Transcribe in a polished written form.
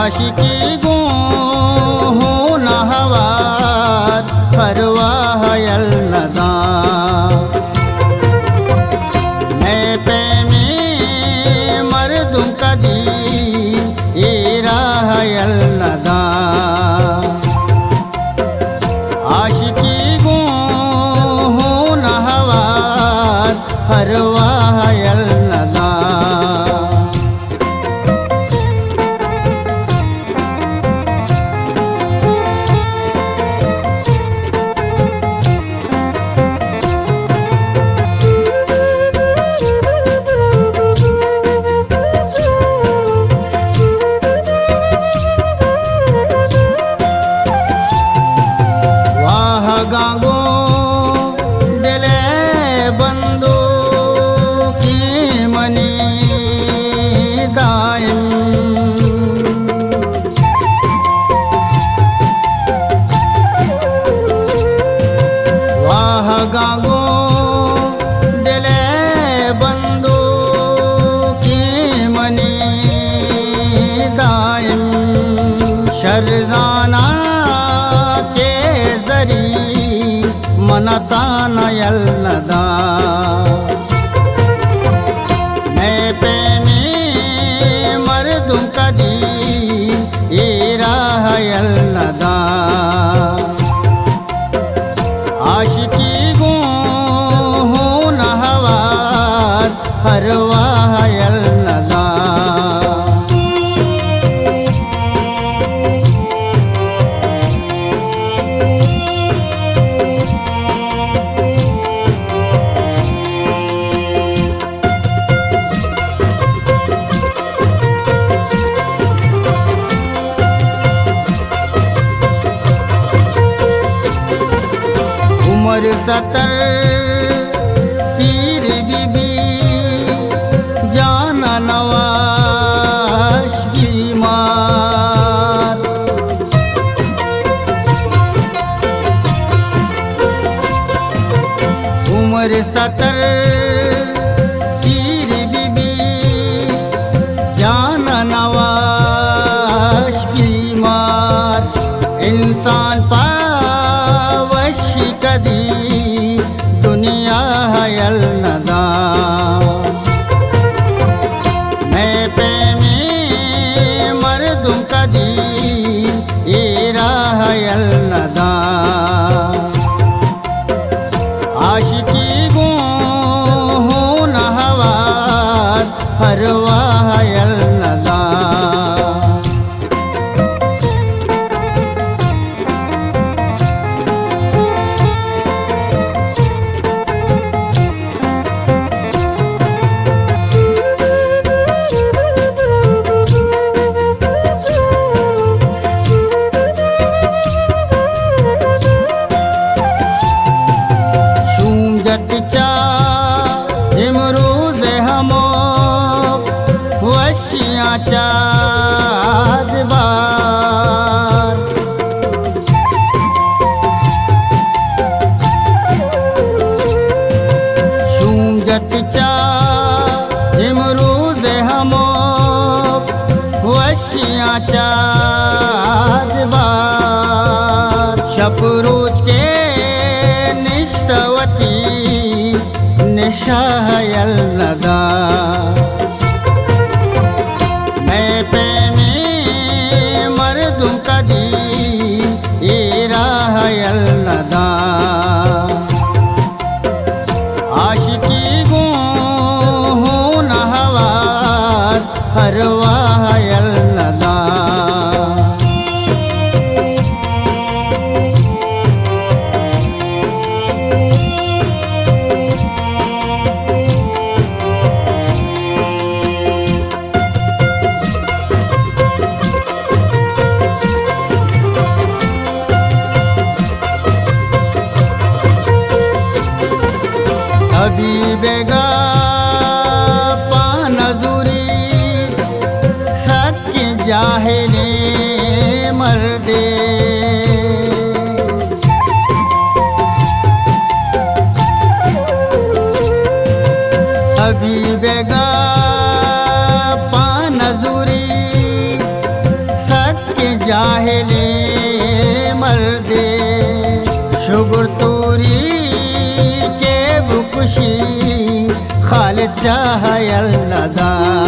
आशिकी गो हो न हवार परवाह यल नदा मैं पे में मर्दुम कदी राह यल नदा आशिकी गो हो न हवार परवाह यल नदा गागो दिले बंदो की मनी दायम वाह गागो दिले बंदो की मनी दायम शरजाना मनतान यल नदा मैं पे में मर्दुम कदी राह यल नदा आशिकी गो हो न हवार परवाह यल नदा उमर 70 पीर बीबी जाना नवाश बीमार उमर 70 पीर बीबी जाना नवाश बीमार इंसान पावश कदी दुनिया यल नदा मैं पे में मर्दुम कदी राह यल नदा आशिकी गो हो न हवार परवाह यल नदा इमरूज हमो वशियाँ चाज़बार शूंजत चा इमरूज हमो वशियाँ चाज़बार शपरूज के निष्ठवती निशाह यल नदा मैं पे में मर्दुम कदी राह यल नदा आशिकी गो हो न हवार परवाह यल नदा बेगा पानजुरी सक जाहिले मर्दे अभी बेगा पानजुरी खुशी खालिद चाहयल नदार